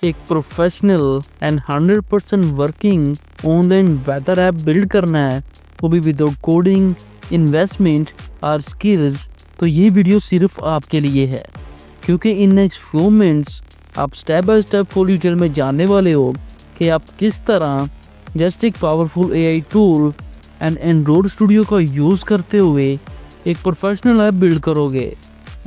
एक professional and 100% working online weather app build करना है, वो भी विदाउट कोडिंग, इन्वेस्टमेंट और स्किल्स, तो ये वीडियो सिर्फ आपके लिए है। क्योंकि इन नेक्स्ट फ्यू मिनट्स आप step by step full detail में जानने वाले हो कि आप किस तरह जस्ट एक powerful AI tool and Android studio का यूज़ करते हुए एक प्रोफेशनल ऐप बिल्ड करोगे।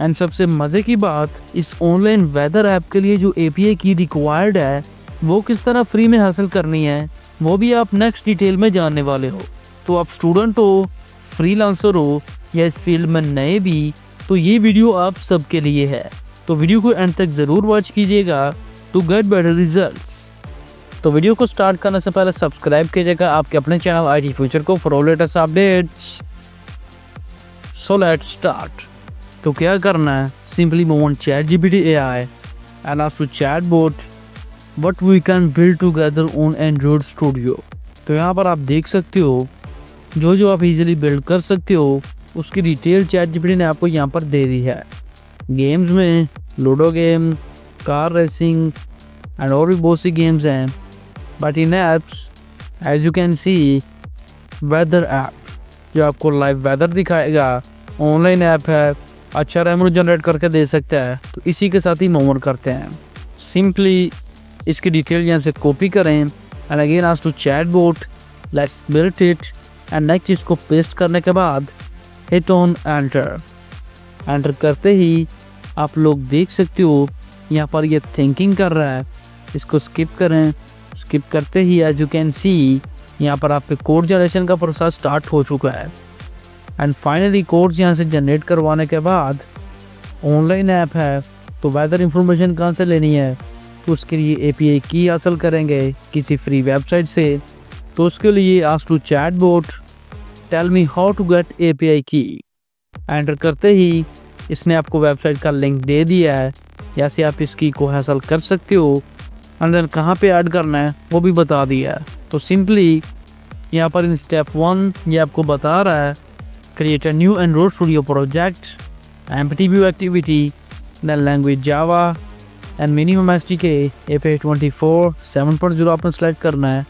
एंड सबसे मज़े की बात, इस ऑनलाइन वेदर ऐप के लिए जो API की रिक्वायर्ड है वो किस तरह फ्री में हासिल करनी है, वो भी आप नेक्स्ट डिटेल में जानने वाले हो। तो आप स्टूडेंट हो, फ्रीलांसर हो या इस फील्ड में नए भी, तो ये वीडियो आप सबके लिए है। तो वीडियो को एंड तक ज़रूर वॉच कीजिएगा टू गेट बेटर रिजल्ट्स। तो वीडियो को स्टार्ट करने से पहले सब्सक्राइब कीजिएगा आपके अपने चैनल IT फ्यूचर को for all latest updates. So let's start. तो क्या करना है, simply move on ChatGPT AI and ask to chatbot what we can build together on Android studio. तो यहाँ पर आप देख सकते हो जो आप इजीली बिल्ड कर सकते हो उसकी डिटेल ChatGPT ने आपको यहाँ पर दे दी है। गेम्स में ludo game, car racing and और भी बहुत सी गेम्स हैं। But in apps as you can see weather app जो आपको लाइव वेदर दिखाएगा, ऑनलाइन ऐप है, अच्छा रेवेन्यू जनरेट करके दे सकता है। तो इसी के साथ ही मूव करते हैं। सिंपली इसकी डिटेल यहाँ से कॉपी करें and again ask to chatbot let's build it and next इसको पेस्ट करने के बाद हिट ऑन एंटर। एंटर करते ही आप लोग देख सकते हो यहाँ पर ये थिंकिंग कर रहा है। इसको स्किप करें। स्किप करते ही एज यू कैन सी यहाँ पर आपके कोड जनरेशन का प्रोसेस स्टार्ट हो चुका है। एंड फाइनली कोड्स यहाँ से जनरेट करवाने के बाद ऑनलाइन ऐप है तो वेदर इंफॉर्मेशन कहाँ से लेनी है, तो उसके लिए API की हासिल करेंगे किसी फ्री वेबसाइट से। तो उसके लिए ask to chatbot tell me how to get API key. Enter करते ही इसने आपको वेबसाइट का लिंक दे दिया है, या से आप इस की को हासिल कर सकते हो। एंड देन कहाँ पे ऐड करना है वो भी बता दिया है। तो सिंपली यहाँ पर इन स्टेप 1 ये आपको बता रहा है create a new Android studio project, empty view activity, then language Java and minimum SDK API 24 7.0 आपने सेलेक्ट करना है।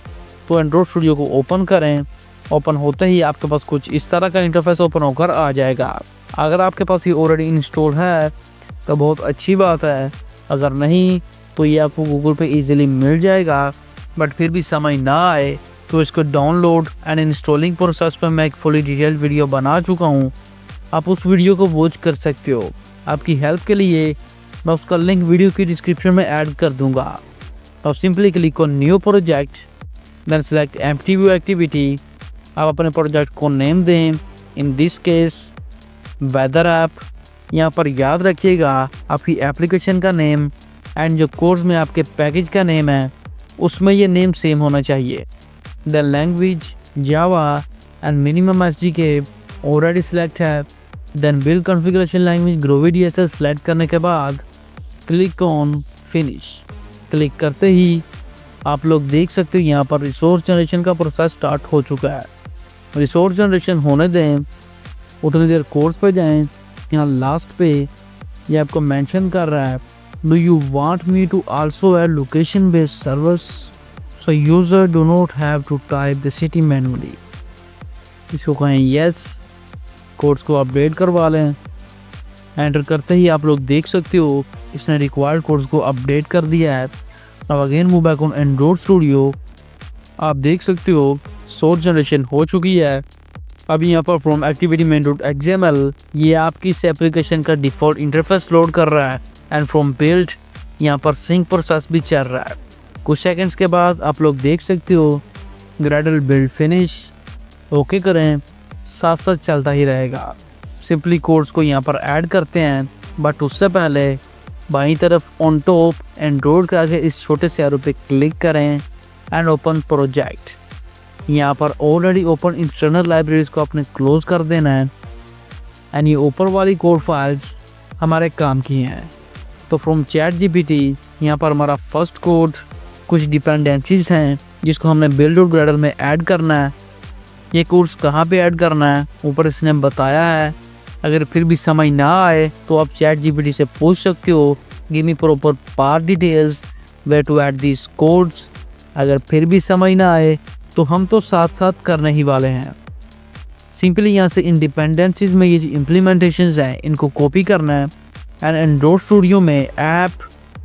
तो एंड्रॉइड स्टूडियो को ओपन करें। ओपन होते ही आपके पास कुछ इस तरह का इंटरफेस ओपन होकर आ जाएगा। अगर आपके पास ये ऑलरेडी इंस्टॉल है तो बहुत अच्छी बात है, अगर नहीं तो ये आपको गूगल पे इजीली मिल जाएगा। बट फिर भी समझ ना आए तो इसको डाउनलोड एंड इंस्टॉलिंग प्रोसेस पर मैं एक फुली डिटेल्ड वीडियो बना चुका हूँ, आप उस वीडियो को वॉच कर सकते हो। आपकी हेल्प के लिए मैं उसका लिंक वीडियो की डिस्क्रिप्शन में ऐड कर दूंगा। तो simply click on new project, then select empty view activity. आप अपने प्रोजेक्ट को नेम दें, in this case weather app. यहाँ पर याद रखिएगा आपकी एप्लीकेशन का नेम एंड जो कोर्स में आपके पैकेज का नेम है उसमें ये नेम सेम होना चाहिए। The language Java and minimum SDK already select है। Then build configuration language Groovy DSL select करने के बाद क्लिक ऑन फिनिश। क्लिक करते ही आप लोग देख सकते हो यहाँ पर रिसोर्स जनरेशन का प्रोसेस स्टार्ट हो चुका है। रिसोर्स जनरेशन होने दें, उतनी देर कोर्स पे जाएं। यहाँ लास्ट पे ये आपको मेंशन कर रहा है do you want me to also add location based service, so user do not have to type the city manually. इसको कहें यस। कोड्स को अपडेट करवा लें। एंटर करते ही आप लोग देख सकते हो इसने रिक्वायर्ड कोड्स को अपडेट कर दिया है। अब again move back on Android studio. आप देख सकते हो सोर्स जनरेशन हो चुकी है। अभी यहाँ पर from activity main dot XML ये आपकी इस एप्लीकेशन का डिफ़ॉल्ट इंटरफेस लोड कर रहा है। एंड फ्रॉम बिल्ड यहाँ पर सिंक प्रोसेस भी चल रहा है। कुछ सेकंड्स के बाद आप लोग देख सकते हो ग्रेडल बिल्ड फिनिश। ओके करें, साथ साथ चलता ही रहेगा। सिंपली कोड्स को यहाँ पर ऐड करते हैं, बट उससे पहले बाईं तरफ ऑन टॉप एंड्रॉइड के आगे इस छोटे से एरो पे क्लिक करें एंड ओपन प्रोजेक्ट। यहाँ पर ऑलरेडी ओपन इंटरनल लाइब्रेरीज को आपने क्लोज कर देना है। एंड ये ऊपर वाली कोड फाइल्स हमारे काम की हैं। तो फ्रॉम ChatGPT यहाँ पर हमारा फर्स्ट कोड कुछ डिपेंडेंसीज हैं जिसको हमने बिल्ड और ग्रेडल में ऐड करना है। ये कोर्स कहाँ पे ऐड करना है ऊपर इसने बताया है। अगर फिर भी समझ ना आए तो आप ChatGPT से पूछ सकते हो, give me proper part details where to add this codes. अगर फिर भी समझ ना आए तो हम तो साथ साथ करने ही वाले हैं। सिंपली यहाँ से इन डिपेंडेंसीज में ये जो इम्प्लीमेंटेशंस हैं इनको कॉपी करना है एंड एंड्रॉइड स्टूडियो में ऐप,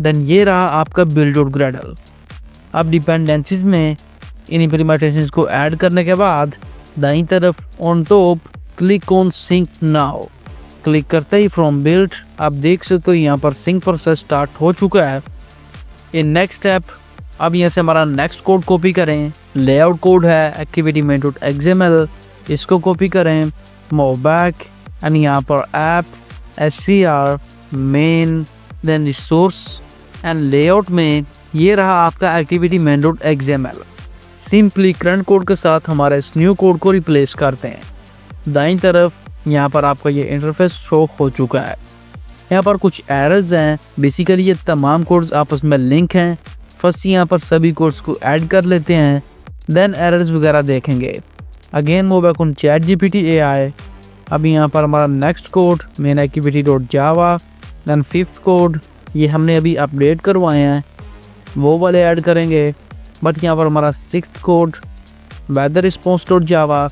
देन ये रहा आपका build.gradle। अब डिपेंडेंसीज में इन इम्प्लीमेंटेशंस को ऐड करने के बाद दाईं तरफ on top click on sync now. Click करते ही फ्रॉम बिल्ड आप देख सकते हो यहाँ पर सिंक प्रोसेस स्टार्ट हो चुका है। इन नेक्स्ट स्टेप अब यहाँ से हमारा नेक्स्ट कोड कॉपी करें। लेआउट कोड है एक्टिविटी main.xml, इसको कॉपी करें, मूव बैक एंड यहाँ पर app scr main then resource and layout में ये रहा आपका activity main.xml। Simply current code के साथ हमारे इस न्यू कोड को रिप्लेस करते हैं। दाईं तरफ यहाँ पर आपका ये इंटरफेस शो हो चुका है। यहाँ पर कुछ एरर्स हैं, बेसिकली ये तमाम कोड्स आपस में लिंक हैं। फर्स्ट यहाँ पर सभी कोड्स को ऐड कर लेते हैं, देन एरर्स वगैरह देखेंगे। Again move back on ChatGPT AI। अभी यहाँ पर हमारा next code main activity.java, then fifth code ये हमने अभी अपडेट करवाए हैं वो वाले ऐड करेंगे। बट यहाँ पर हमारा सिक्स्थ कोड weather response.java,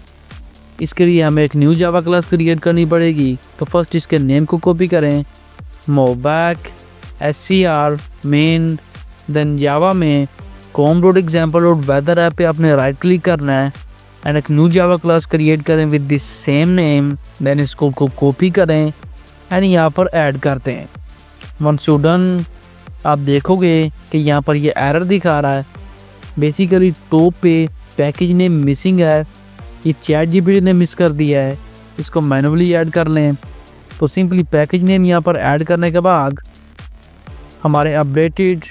इसके लिए हमें एक न्यू जावा क्लास क्रिएट करनी पड़ेगी। तो फर्स्ट इसके नेम को कॉपी करें, move back scr main then Java में com.example.weather ऐप पे आपने राइट क्लिक करना है एंड एक न्यू जावा क्लास क्रिएट करें with this same name. Then इस कोड को कॉपी करें एंड यहाँ पर ऐड करते हैं। वंस यू डन आप देखोगे कि यहाँ पर ये एरर दिखा रहा है। बेसिकली टॉप पे पैकेज नेम मिसिंग है, ये ChatGPT ने मिस कर दिया है, इसको मैनुअली ऐड कर लें। तो सिंपली पैकेज नेम यहाँ पर ऐड करने के बाद हमारे updated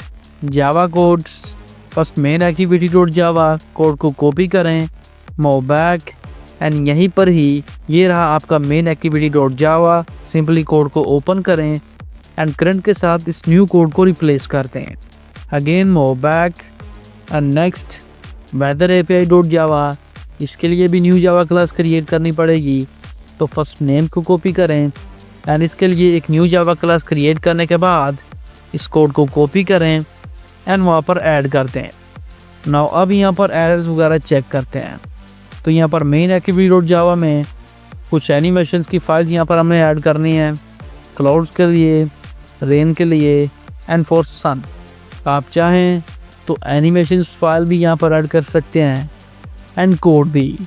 Java codes first main activity.java code को कॉपी करें, मूव बैक एंड यहीं पर ही ये रहा आपका मेन activity.java। सिंपली कोड को ओपन करें एंड करंट के साथ इस न्यू कोड को रिप्लेस करते हैं। Again move back and next weather api.java, इसके लिए भी न्यू जावा क्लास क्रिएट करनी पड़ेगी। तो फर्स्ट नेम को कॉपी करें एंड इसके लिए एक न्यू जावा क्लास क्रिएट करने के बाद इस कोड को कॉपी करें एंड वहाँ पर ऐड करते हैं। नाउ अब यहाँ पर एरर्स वगैरह चेक करते हैं। तो यहाँ पर मेन activity.java में कुछ एनिमेशंस की फाइल्स यहाँ पर हमने ऐड करनी है, क्लाउड्स के लिए, रेन के लिए एंड फॉर सन। आप चाहें तो एनिमेशंस फाइल भी यहाँ पर ऐड कर सकते हैं एंड कोड भी।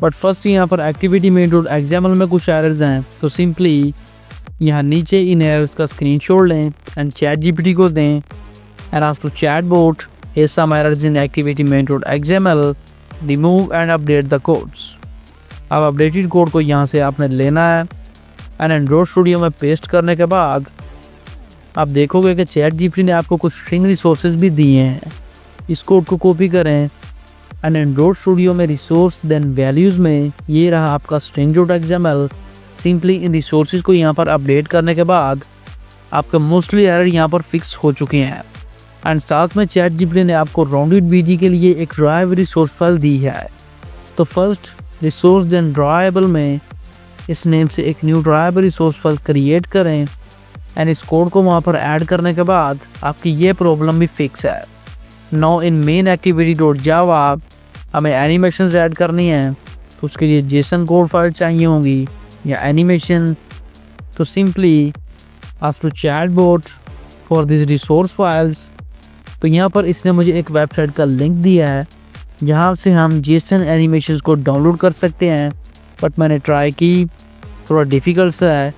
बट फर्स्ट यहाँ पर एक्टिविटी main.xml में कुछ एरर्स हैं। तो सिंपली यहाँ नीचे इन एरर्स का स्क्रीनशॉट लें एंड ChatGPT को दें and ask to chatbot, here's some errors in activity main.xml, remove and update the codes। अब अपडेटेड कोड को यहाँ से आपने लेना है एंड एंड्रॉइड स्टूडियो में पेस्ट करने के बाद आप देखोगे कि ChatGPT ने आपको कुछ स्ट्रिंग रिसोर्सेज भी दिए हैं। इस कोड को कॉपी करें एंड एंड्रॉइड स्टूडियो में रिसोर्स देन वैल्यूज़ में ये रहा आपका string.xml। सिंपली इन रिसोर्सेज को यहाँ पर अपडेट करने के बाद आपके मोस्टली एरर यहाँ पर फिक्स हो चुके हैं एंड साथ में ChatGPT ने आपको roundedbg के लिए एक ड्राइव रिसोर्स फाइल दी है। तो फर्स्ट रिसोर्स देन ड्राइवेबल में इस नेम से एक new drive resource file create करें एंड इस कोड को वहाँ पर ऐड करने के बाद आपकी ये प्रॉब्लम भी फिक्स है। नाउ इन मेन activity.java हमें एनिमेशंस ऐड करनी है, तो उसके लिए जेसन कोड फाइल चाहिए होंगी या एनिमेशन। तो simply ask to chatbot for this resource files. तो यहाँ पर इसने मुझे एक वेबसाइट का लिंक दिया है जहाँ से हम जेसन एनिमेशंस को डाउनलोड कर सकते हैं, बट मैंने ट्राई की, थोड़ा डिफ़िकल्ट सा है।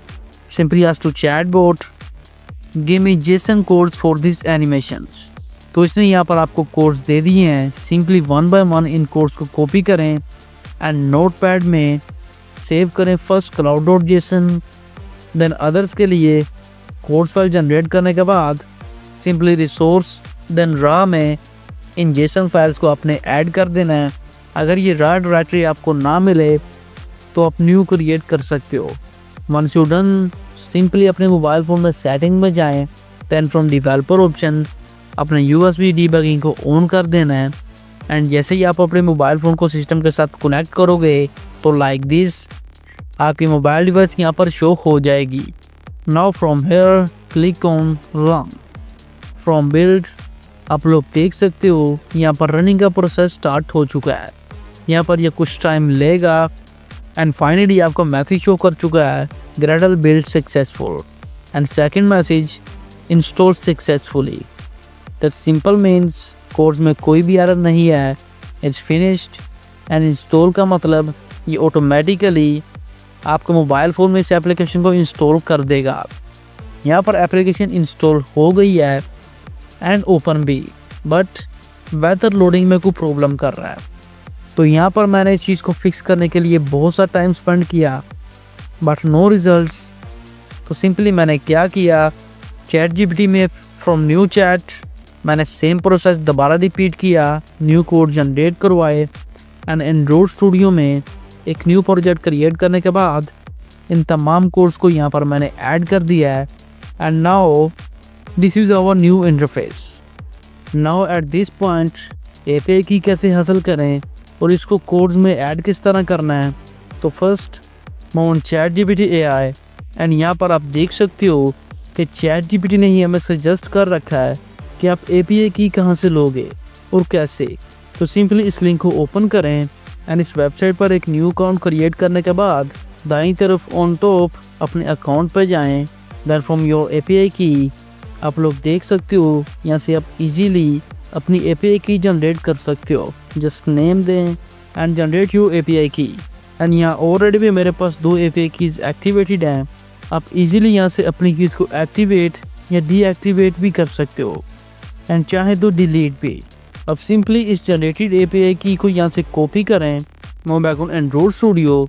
Simply ask to chatbot give me JSON codes for this animations. तो इसने यहाँ पर आपको कोड्स दे दिए हैं। सिंपली वन बाय वन इन कोड्स को कॉपी करें एंड नोटपैड में सेव करें फर्स्ट cloud.json, देन अदर्स के लिए कोड फाइल जनरेट करने के बाद सिंपली रिसोर्स देन रा में इन जेसन फाइल्स को आपने ऐड कर देना है। अगर ये रा डायरेक्टरी आपको ना मिले तो आप न्यू क्रिएट कर सकते हो। वंस यू डन सिंपली अपने मोबाइल फ़ोन में सेटिंग में जाएं, देन फ्रॉम डेवलपर ऑप्शन अपने USB डीबगिंग को ऑन कर देना है एंड जैसे ही आप अपने मोबाइल फ़ोन को सिस्टम के साथ कनेक्ट करोगे तो लाइक दिस आपकी मोबाइल डिवाइस यहाँ पर शो हो जाएगी। Now from here click on run. From build आप लोग देख सकते हो यहाँ पर रनिंग का प्रोसेस स्टार्ट हो चुका है। यहाँ पर ये कुछ टाइम लेगा एंड फाइनली आपको मैसेज शो कर चुका है Gradle build successful and second message install successfully. That simple means course में कोई भी एरर नहीं है, इट्स फिनिश्ड। एंड इंस्टॉल का मतलब ये ऑटोमेटिकली आपको मोबाइल फ़ोन में इस एप्लीकेशन को इंस्टॉल कर देगा। यहाँ पर एप्लीकेशन इंस्टॉल हो गई है एंड ओपन भी, बट वेदर लोडिंग में कोई प्रॉब्लम कर रहा है। तो यहाँ पर मैंने इस चीज़ को फिक्स करने के लिए बहुत सा टाइम स्पेंड किया बट नो रिजल्ट्स। तो सिंपली मैंने क्या किया, ChatGPT में फ्रॉम न्यू चैट मैंने सेम प्रोसेस दोबारा रिपीट किया, न्यू कोड जनरेट करवाए एंड एंड्रॉइड स्टूडियो में एक न्यू प्रोजेक्ट क्रिएट करने के बाद इन तमाम कोड्स को यहाँ पर मैंने ऐड कर दिया है and now this is our new interface. Now at this point API key कैसे हासिल करें और इसको कोड्स में ऐड किस तरह करना है। तो फर्स्ट मैं ChatGPT AI एंड यहाँ पर आप देख सकते हो कि ChatGPT ने ही हमें सजेस्ट कर रखा है कि आप API की कहाँ से लोगे और कैसे। तो सिंपली इस लिंक को ओपन करें एंड इस वेबसाइट पर एक न्यू अकाउंट क्रिएट करने के बाद दाईं तरफ ऑन टॉप अपने अकाउंट पर जाएं। देन फ्रॉम योर API की आप लोग देख सकते हो यहाँ से आप इजीली अपनी API की जनरेट कर सकते हो। जस्ट नेम दें एंड जनरेट योर API की एंड यहाँ ऑलरेडी भी मेरे पास 2 API कीज एक्टिवेटेड हैं। आप इजीली यहाँ से अपनी कीज़ को एक्टिवेट या डीएक्टिवेट भी कर सकते हो एंड चाहे तो डिलीट भी। अब सिंपली इस जनरेटेड API की को यहाँ से कॉपी करें, move back on Android studio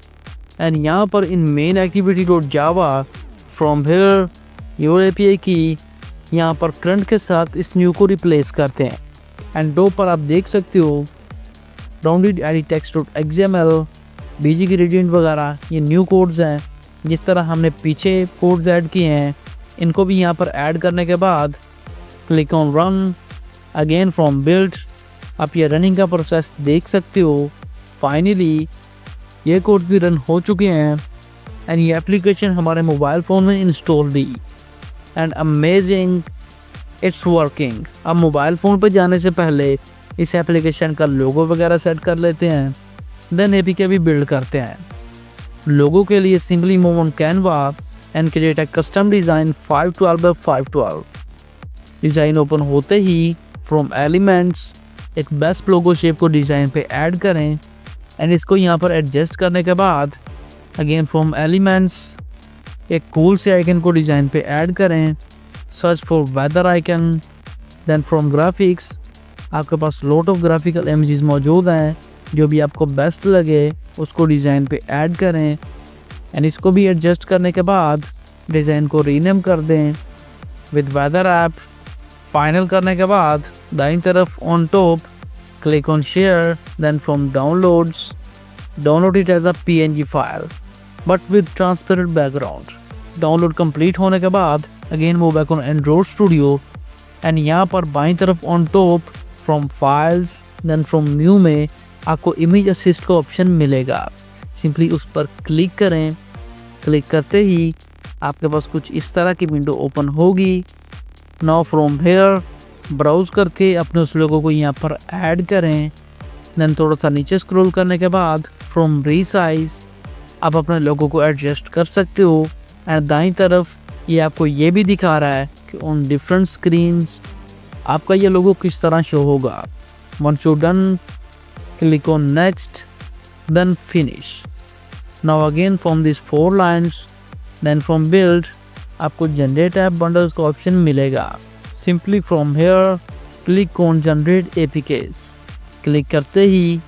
and यहाँ पर in main activity dot Java from here your API की यहाँ पर करंट के साथ इस न्यू को रिप्लेस करते हैं एंड टॉप पर आप देख सकते हो rounded edit text dot XML BG gradient वगैरह ये न्यू कोड्स हैं। जिस तरह हमने पीछे कोड्स ऐड किए हैं इनको भी यहाँ पर ऐड करने के बाद click on run again from build. आप ये रनिंग का प्रोसेस देख सकते हो। फाइनली ये कोड्स भी रन हो चुके हैं एंड ये एप्लीकेशन हमारे मोबाइल फ़ोन में इंस्टॉल भी एंड अमेजिंग इट्स वर्किंग। अब मोबाइल फ़ोन पर जाने से पहले इस एप्लीकेशन का लोगो वगैरह सेट कर लेते हैं, देन APK भी बिल्ड करते हैं। लोगों के लिए simply move on Canva and create a custom design 512x512। Design ओपन होते ही फ्रॉम एलिमेंट्स एक बेस्ट लोगो शेप को डिज़ाइन पे ऐड करें एंड इसको यहाँ पर एडजस्ट करने के बाद अगेन फ्रॉम एलिमेंट्स एक कूल से आइकन को डिज़ाइन पे ऐड करें, search for weather icon. Then from graphics आपके पास लॉट ऑफ ग्राफिकल इमेजेस मौजूद हैं, जो भी आपको बेस्ट लगे उसको डिज़ाइन पे ऐड करें एंड इसको भी एडजस्ट करने के बाद डिज़ाइन को रीनेम कर दें विद वेदर ऐप। फाइनल करने के बाद दाईं तरफ on top click on share, then from downloads download it as a PNG file but with transparent background. Download complete होने के बाद again move back on Android studio and यहाँ पर बाईं तरफ on top from files then from new में आपको image assist का ऑप्शन मिलेगा। सिंपली उस पर क्लिक करें। क्लिक करते ही आपके पास कुछ इस तरह की विंडो ओपन होगी। नाउ फ्रॉम हेयर ब्राउज़ करके अपने उस लोगों को यहाँ पर ऐड करें। देन थोड़ा सा नीचे स्क्रॉल करने के बाद फ्रॉम रीसाइज आप अपने लोगों को एडजस्ट कर सकते हो एंड दाईं तरफ ये आपको ये भी दिखा रहा है कि ऑन डिफरेंट स्क्रीन्स आपका ये लोगो किस तरह शो होगा। Once you done click on next then finish। now again from these 4 lines then from build आपको generate app bundles का ऑप्शन मिलेगा। simply from here click on generate APKs। Click करते ही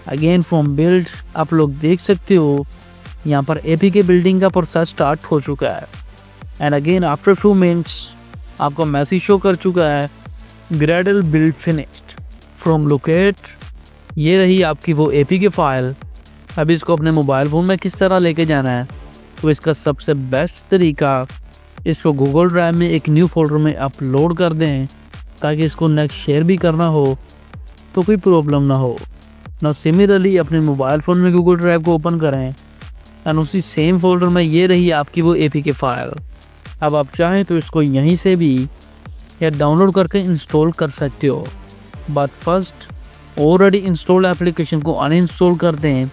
again from build आप लोग देख सकते हो यहाँ पर APK बिल्डिंग का प्रोसेस स्टार्ट हो चुका है and again after few minutes आपको मैसेज शो कर चुका है Gradle build finished from locate। ये रही आपकी वो APK फ़ाइल। अब इसको अपने मोबाइल फ़ोन में किस तरह लेके जाना है, तो इसका सबसे बेस्ट तरीका इसको गूगल ड्राइव में एक न्यू फोल्डर में अपलोड कर दें ताकि इसको नेक्स्ट शेयर भी करना हो तो कोई प्रॉब्लम ना हो। ना सिमिलरली अपने मोबाइल फ़ोन में गूगल ड्राइव को ओपन करें एंड उसी सेम फोल्डर में ये रही आपकी वो APK फ़ाइल। अब आप चाहें तो इसको यहीं से भी या डाउनलोड करके इंस्टॉल कर सकते हो। But first already installed application को अनइंस्टॉल कर दें।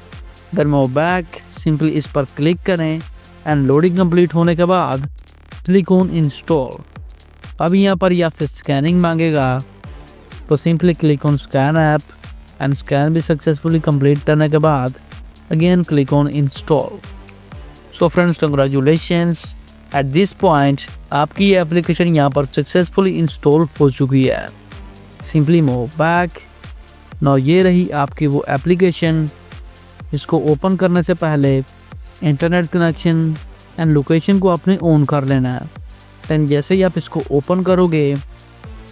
देन मूव बैक, सिंपली इस पर क्लिक करें एंड लोडिंग कंप्लीट होने के बाद क्लिक ऑन इंस्टॉल। अब यहाँ पर या फिर स्कैनिंग मांगेगा तो simply click on scan app and scan भी सक्सेसफुली कंप्लीट करने के बाद again click on install. So friends, congratulations, eight this point आपकी ये एप्लीकेशन यहाँ पर सक्सेसफुली इंस्टॉल हो चुकी है। Simply move back. नाउ ये रही आपकी वो एप्लीकेशन। इसको ओपन करने से पहले इंटरनेट कनेक्शन एंड लोकेशन को आपने ऑन कर लेना है। दैन जैसे ही आप इसको ओपन करोगे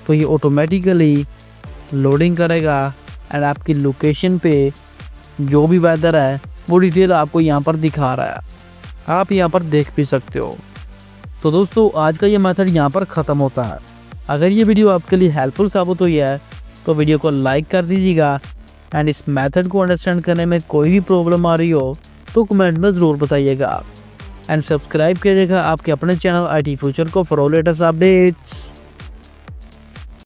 तो ये ऑटोमेटिकली लोडिंग करेगा एंड आपकी लोकेशन पे जो भी वेदर है वो डिटेल आपको यहाँ पर दिखा रहा है, आप यहाँ पर देख भी सकते हो। तो दोस्तों, आज का ये मेथड यहाँ पर ख़त्म होता है। अगर ये वीडियो आपके लिए हेल्पफुल साबित हुई है तो वीडियो को लाइक कर दीजिएगा एंड इस मेथड को अंडरस्टैंड करने में कोई भी प्रॉब्लम आ रही हो तो कमेंट में ज़रूर बताइएगा एंड सब्सक्राइब कीजिएगा आपके अपने चैनल IT फ्यूचर को फॉर लेटेस्ट अपडेट्स।